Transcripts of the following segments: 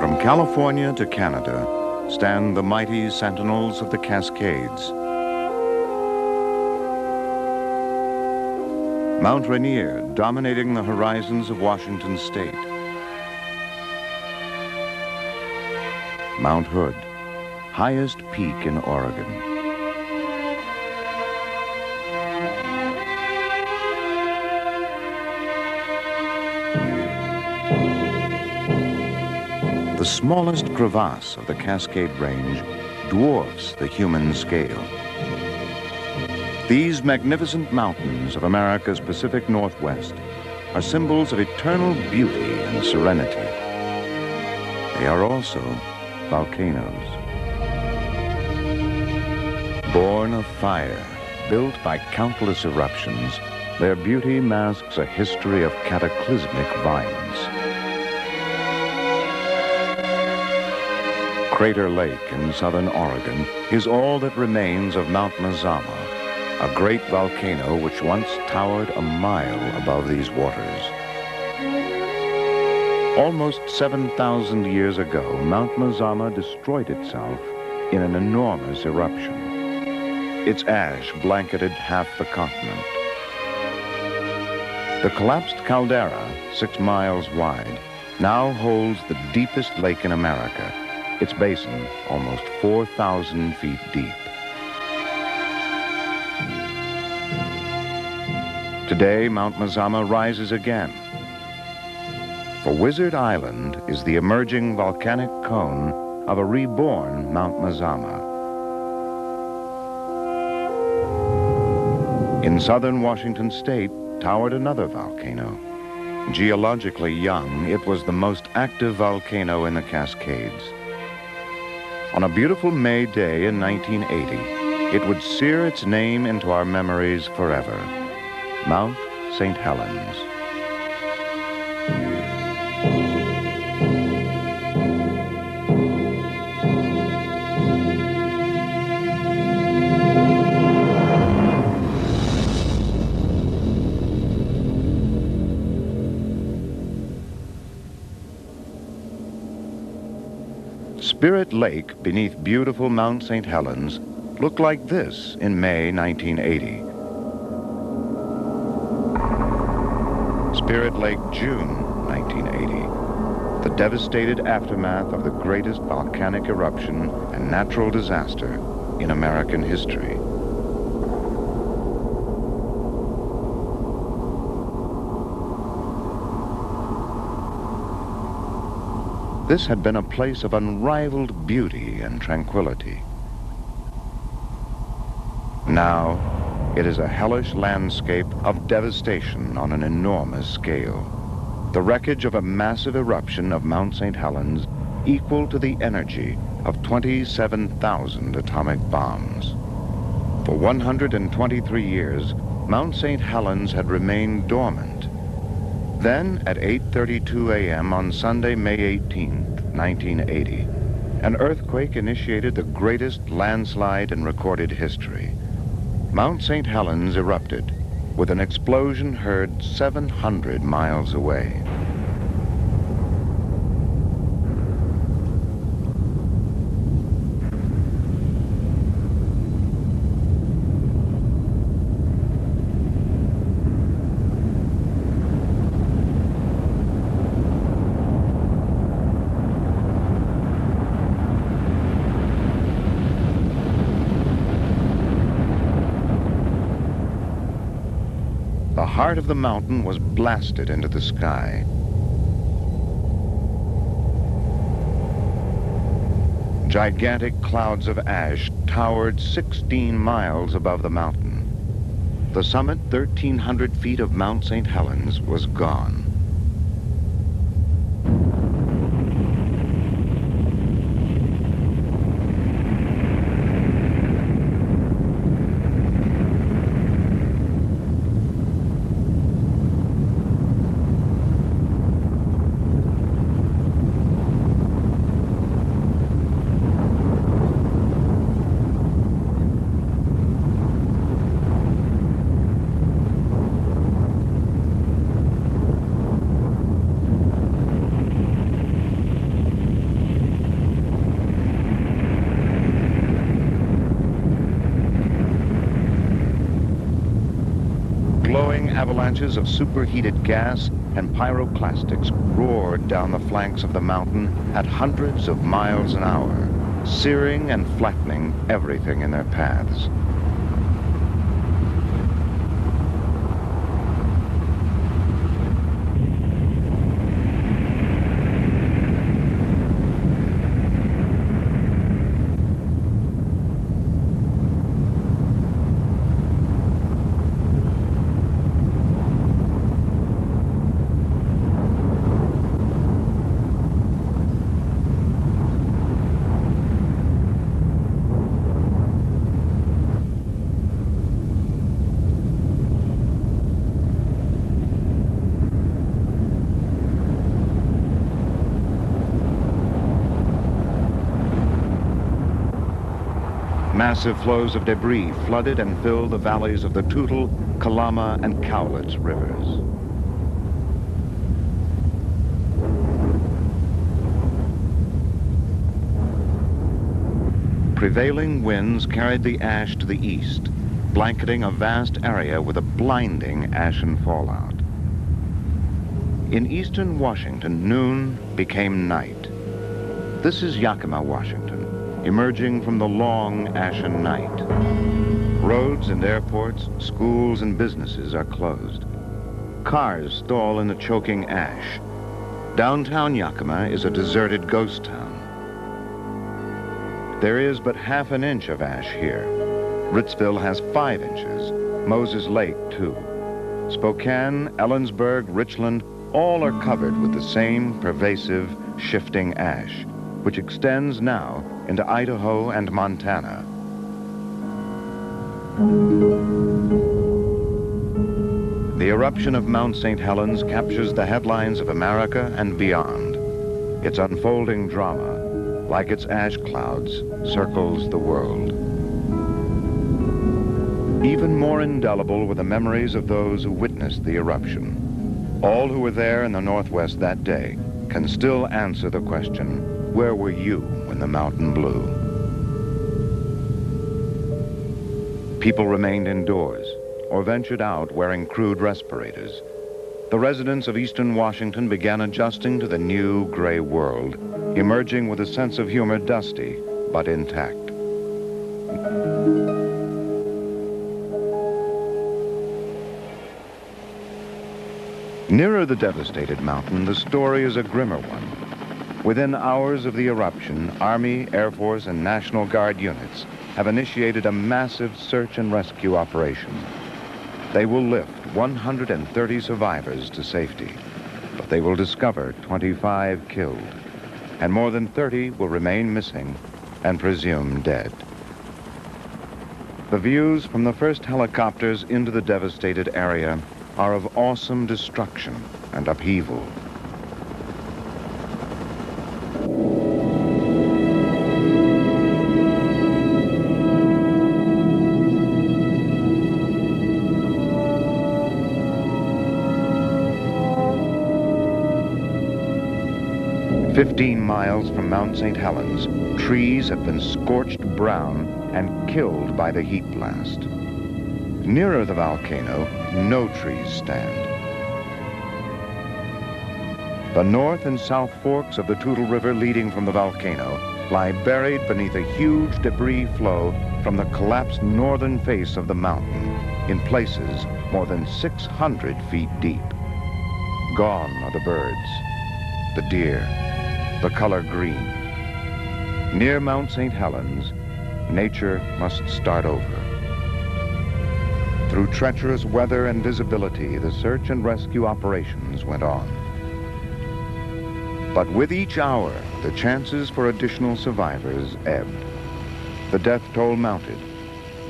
From California to Canada stand the mighty sentinels of the Cascades. Mount Rainier dominating the horizons of Washington state. Mount Hood, highest peak in Oregon. The smallest crevasse of the Cascade Range dwarfs the human scale. These magnificent mountains of America's Pacific Northwest are symbols of eternal beauty and serenity. They are also volcanoes. Born of fire, built by countless eruptions, their beauty masks a history of cataclysmic violence. Crater Lake in southern Oregon is all that remains of Mount Mazama, a great volcano which once towered a mile above these waters. Almost 7,000 years ago, Mount Mazama destroyed itself in an enormous eruption. Its ash blanketed half the continent. The collapsed caldera, 6 miles wide, now holds the deepest lake in America, its basin almost 4,000 feet deep. Today, Mount Mazama rises again. For Wizard Island is the emerging volcanic cone of a reborn Mount Mazama. In southern Washington state towered another volcano. Geologically young, it was the most active volcano in the Cascades. On a beautiful May day in 1980, it would sear its name into our memories forever. Mount St. Helens. Spirit Lake beneath beautiful Mount St. Helens looked like this in May 1980. Spirit Lake, June 1980, the devastated aftermath of the greatest volcanic eruption and natural disaster in American history. This had been a place of unrivaled beauty and tranquility. Now, it is a hellish landscape of devastation on an enormous scale. The wreckage of a massive eruption of Mount St. Helens equal to the energy of 27,000 atomic bombs. For 123 years, Mount St. Helens had remained dormant. Then, at 8:32 a.m. on Sunday, May 18, 1980, an earthquake initiated the greatest landslide in recorded history. Mount St. Helens erupted, with an explosion heard 700 miles away. The heart of the mountain was blasted into the sky. Gigantic clouds of ash towered 16 miles above the mountain. The summit, 1,300 feet of Mount St. Helens, was gone. avalanches of superheated gas and pyroclastics roared down the flanks of the mountain at hundreds of miles an hour, searing and flattening everything in their paths. Massive flows of debris flooded and filled the valleys of the Toutle, Kalama, and Cowlitz rivers. Prevailing winds carried the ash to the east, blanketing a vast area with a blinding ashen fallout. In eastern Washington, noon became night. This is Yakima, Washington, emerging from the long ashen night. Roads and airports, schools and businesses are closed. Cars stall in the choking ash. Downtown Yakima is a deserted ghost town. There is but half an inch of ash here. Ritzville has 5 inches, Moses Lake 2. Spokane, Ellensburg, Richland, all are covered with the same pervasive, shifting ash, which extends now into Idaho and Montana. The eruption of Mount St. Helens captures the headlines of America and beyond. Its unfolding drama, like its ash clouds, circles the world. Even more indelible were the memories of those who witnessed the eruption. All who were there in the Northwest that day can still answer the question, where were you when the mountain blew? People remained indoors or ventured out wearing crude respirators. The residents of eastern Washington began adjusting to the new gray world, emerging with a sense of humor dusty but intact. Nearer the devastated mountain, the story is a grimmer one. Within hours of the eruption, Army, Air Force, and National Guard units have initiated a massive search and rescue operation. They will lift 130 survivors to safety, but they will discover 25 killed, and more than 30 will remain missing and presumed dead. The views from the first helicopters into the devastated area are of awesome destruction and upheaval. "15 miles from Mount St. Helens, trees have been scorched brown and killed by the heat blast. Nearer the volcano, no trees stand. The north and south forks of the Toutle River leading from the volcano lie buried beneath a huge debris flow from the collapsed northern face of the mountain, in places more than 600 feet deep. Gone are the birds, the deer, the color green. Near Mount St. Helens, nature must start over. Through treacherous weather and visibility, the search and rescue operations went on. But with each hour, the chances for additional survivors ebbed. The death toll mounted,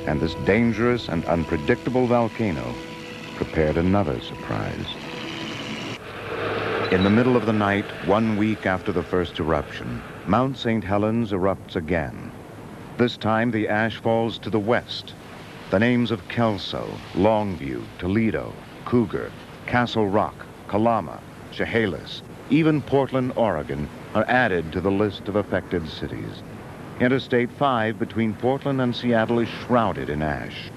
and this dangerous and unpredictable volcano prepared another surprise. In the middle of the night, 1 week after the first eruption, Mount St. Helens erupts again. This time, the ash falls to the west. The names of Kelso, Longview, Toledo, Cougar, Castle Rock, Kalama, Chehalis, even Portland, Oregon, are added to the list of affected cities. Interstate 5 between Portland and Seattle is shrouded in ash.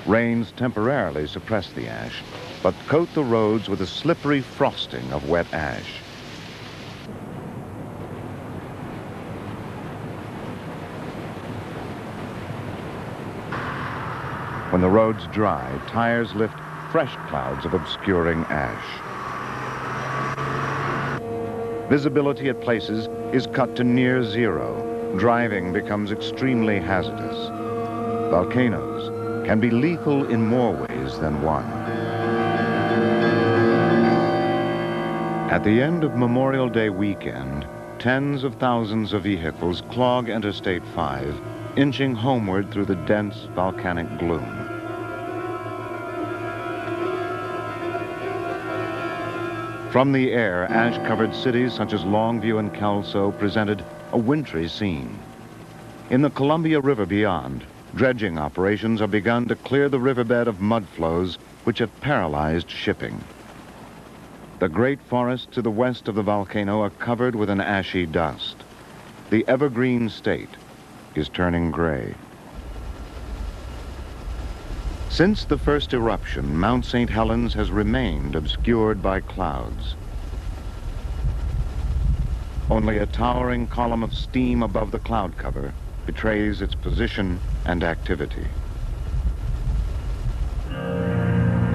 Rains temporarily suppress the ash, but coat the roads with a slippery frosting of wet ash. When the roads dry, tires lift fresh clouds of obscuring ash. Visibility at places is cut to near zero. Driving becomes extremely hazardous. Volcanoes can be lethal in more ways than one. At the end of Memorial Day weekend, tens of thousands of vehicles clog Interstate 5, inching homeward through the dense volcanic gloom. From the air, ash-covered cities such as Longview and Kelso presented a wintry scene. In the Columbia River beyond, dredging operations have begun to clear the riverbed of mud flows which have paralyzed shipping. The great forests to the west of the volcano are covered with an ashy dust. The evergreen state is turning gray. Since the first eruption, Mount St. Helens has remained obscured by clouds. Only a towering column of steam above the cloud cover betrays its position and activity.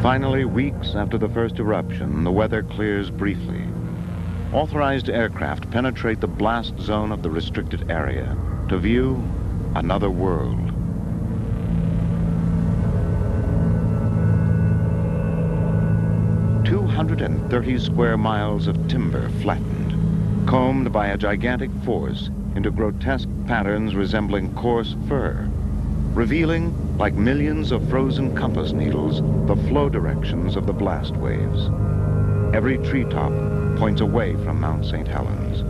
Finally, weeks after the first eruption, the weather clears briefly. Authorized aircraft penetrate the blast zone of the restricted area to view another world. "230 square miles of timber flattened, combed by a gigantic force into grotesque patterns resembling coarse fur, revealing, like millions of frozen compass needles, the flow directions of the blast waves. Every treetop points away from Mount St. Helens.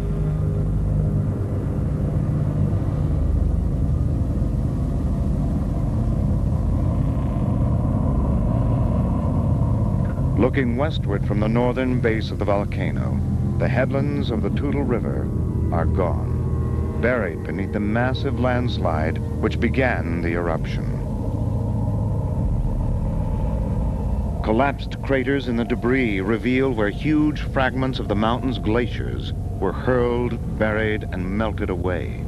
Looking westward from the northern base of the volcano, the headlands of the Toutle River are gone, buried beneath the massive landslide which began the eruption. Collapsed craters in the debris reveal where huge fragments of the mountain's glaciers were hurled, buried, and melted away.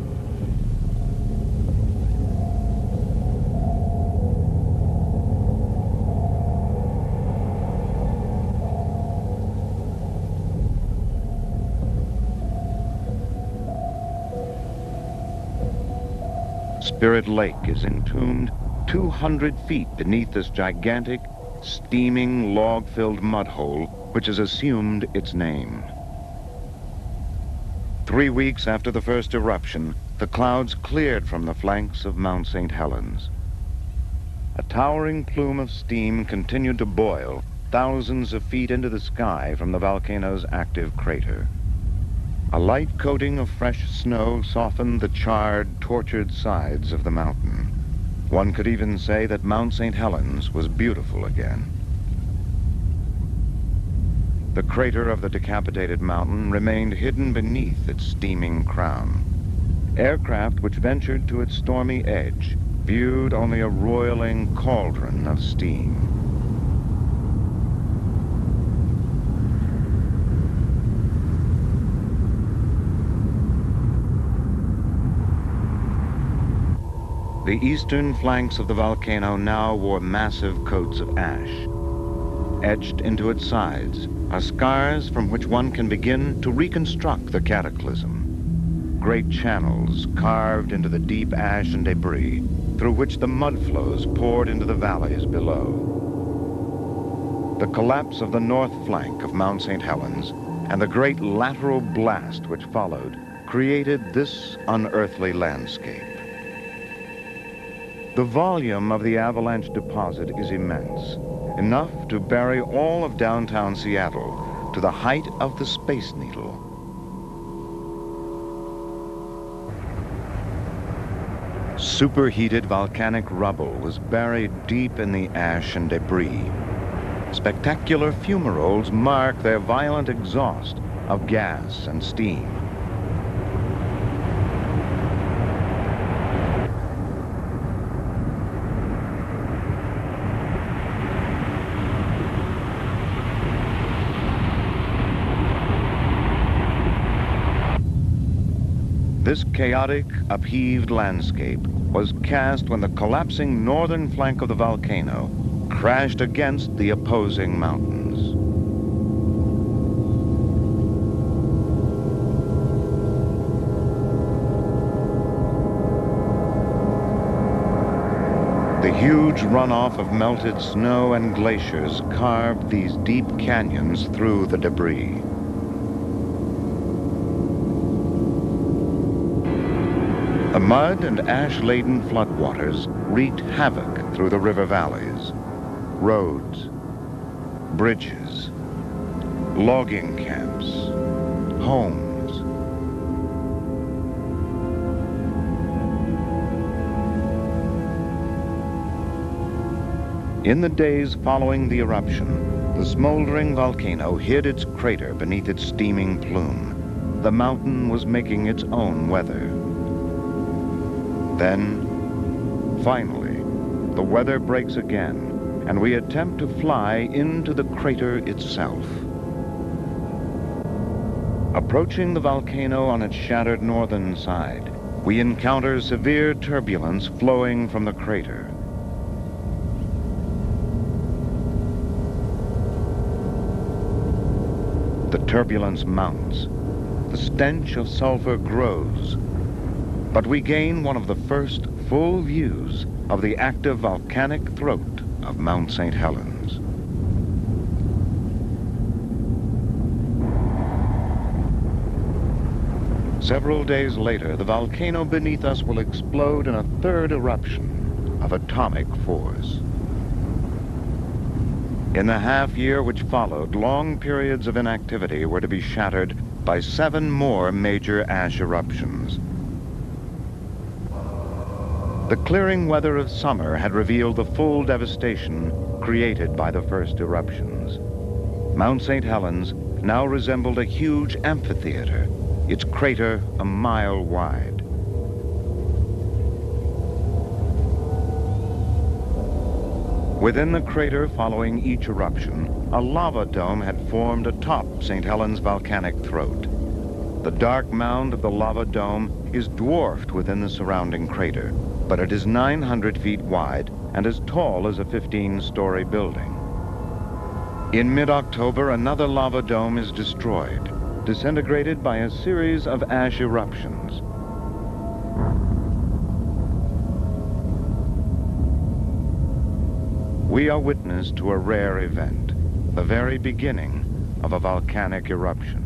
Spirit Lake is entombed 200 feet beneath this gigantic, steaming, log-filled mud hole which has assumed its name. 3 weeks after the first eruption, the clouds cleared from the flanks of Mount St. Helens. A towering plume of steam continued to boil thousands of feet into the sky from the volcano's active crater. A light coating of fresh snow softened the charred, tortured sides of the mountain. One could even say that Mount St. Helens was beautiful again. The crater of the decapitated mountain remained hidden beneath its steaming crown. Aircraft which ventured to its stormy edge viewed only a roiling cauldron of steam. The eastern flanks of the volcano now wore massive coats of ash. Etched into its sides are scars from which one can begin to reconstruct the cataclysm. Great channels carved into the deep ash and debris through which the mud flows poured into the valleys below. The collapse of the north flank of Mount St. Helens and the great lateral blast which followed created this unearthly landscape. The volume of the avalanche deposit is immense, enough to bury all of downtown Seattle to the height of the Space Needle. Superheated volcanic rubble was buried deep in the ash and debris. Spectacular fumaroles mark their violent exhaust of gas and steam. This chaotic, upheaved landscape was cast when the collapsing northern flank of the volcano crashed against the opposing mountains. The huge runoff of melted snow and glaciers carved these deep canyons through the debris. The mud and ash-laden floodwaters wreaked havoc through the river valleys. Roads, bridges, logging camps, homes. In the days following the eruption, the smoldering volcano hid its crater beneath its steaming plume. The mountain was making its own weather. Then, finally, the weather breaks again, and we attempt to fly into the crater itself. Approaching the volcano on its shattered northern side, we encounter severe turbulence flowing from the crater. The turbulence mounts. The stench of sulfur grows. But we gain one of the first full views of the active volcanic throat of Mount St. Helens. Several days later, the volcano beneath us will explode in a third eruption of atomic force. In the half year which followed, long periods of inactivity were to be shattered by 7 more major ash eruptions. The clearing weather of summer had revealed the full devastation created by the first eruptions. Mount St. Helens now resembled a huge amphitheater, its crater a mile wide. Within the crater following each eruption, a lava dome had formed atop St. Helens' volcanic throat. The dark mound of the lava dome is dwarfed within the surrounding crater, but it is 900 feet wide and as tall as a 15-story building. In mid-October, another lava dome is destroyed, disintegrated by a series of ash eruptions. We are witness to a rare event, the very beginning of a volcanic eruption.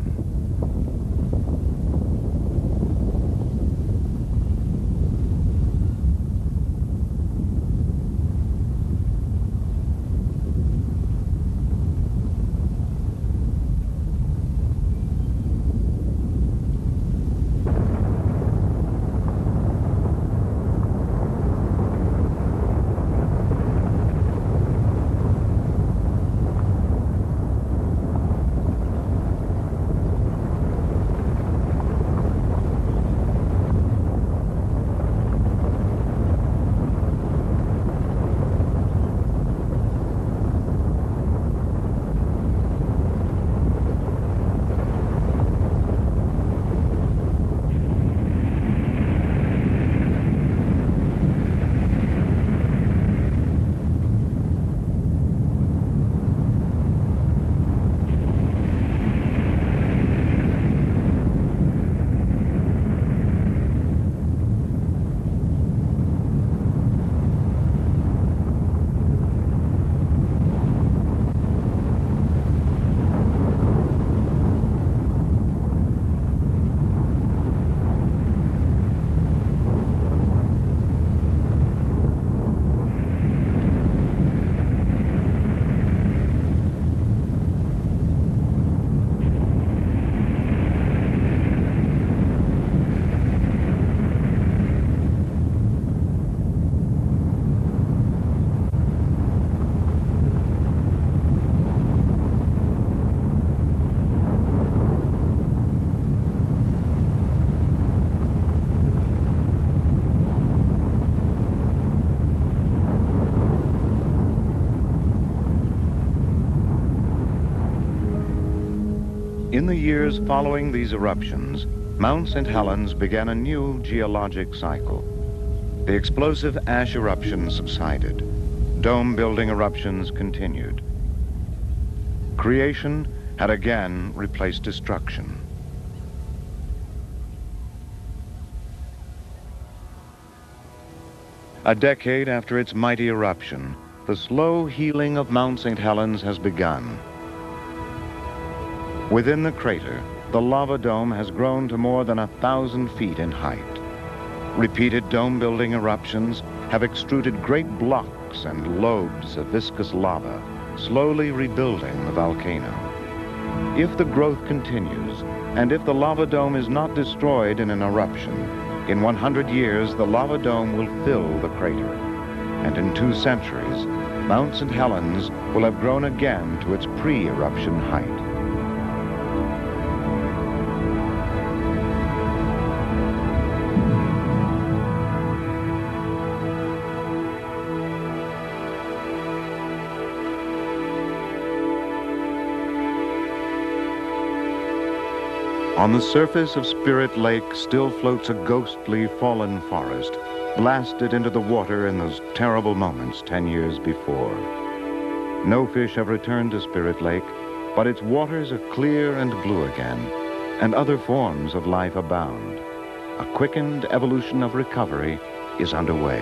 years following these eruptions, Mount St. Helens began a new geologic cycle. The explosive ash eruption subsided. Dome-building eruptions continued. Creation had again replaced destruction. A decade after its mighty eruption, the slow healing of Mount St. Helens has begun. Within the crater, the lava dome has grown to more than 1,000 feet in height. Repeated dome-building eruptions have extruded great blocks and lobes of viscous lava, slowly rebuilding the volcano. If the growth continues, and if the lava dome is not destroyed in an eruption, in 100 years the lava dome will fill the crater. And in 2 centuries, Mount St. Helens will have grown again to its pre-eruption height. On the surface of Spirit Lake still floats a ghostly fallen forest, blasted into the water in those terrible moments 10 years before. No fish have returned to Spirit Lake, but its waters are clear and blue again, and other forms of life abound. A quickened evolution of recovery is underway.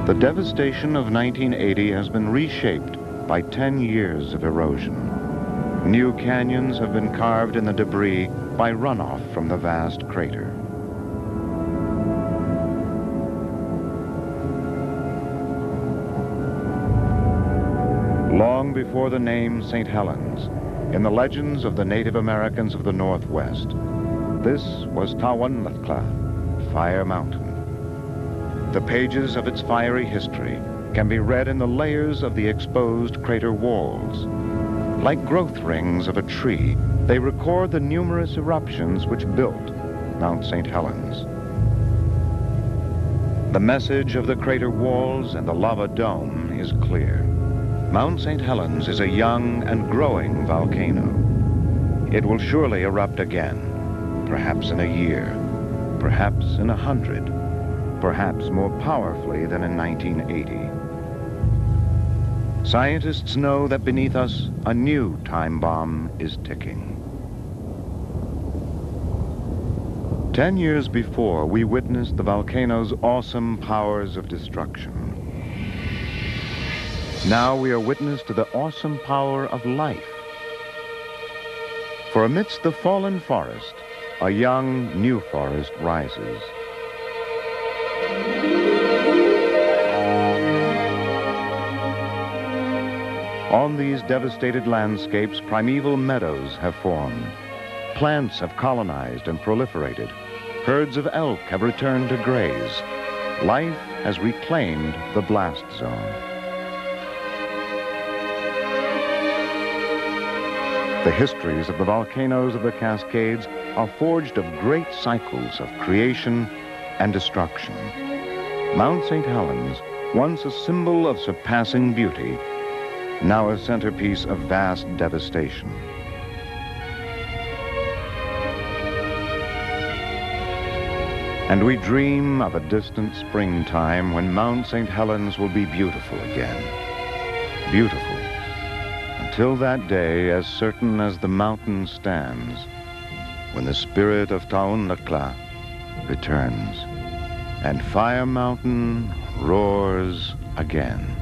The devastation of 1980 has been reshaped by 10 years of erosion. New canyons have been carved in the debris by runoff from the vast crater. Long before the name St. Helens, in the legends of the Native Americans of the Northwest, this was Tawanatla, Fire Mountain. The pages of its fiery history can be read in the layers of the exposed crater walls. Like growth rings of a tree, they record the numerous eruptions which built Mount St. Helens. The message of the crater walls and the lava dome is clear. Mount St. Helens is a young and growing volcano. It will surely erupt again, perhaps in a year, perhaps in 100, perhaps more powerfully than in 1980. Scientists know that beneath us, a new time bomb is ticking. 10 years before, we witnessed the volcano's awesome powers of destruction. Now we are witness to the awesome power of life. For amidst the fallen forest, a young, new forest rises. On these devastated landscapes, primeval meadows have formed. Plants have colonized and proliferated. Herds of elk have returned to graze. Life has reclaimed the blast zone. The histories of the volcanoes of the Cascades are forged of great cycles of creation and destruction. Mount St. Helens, once a symbol of surpassing beauty, now a centerpiece of vast devastation. And we dream of a distant springtime when Mount St. Helens will be beautiful again. Beautiful. Until that day, as certain as the mountain stands, when the spirit of Tawanatla returns, and Fire Mountain roars again.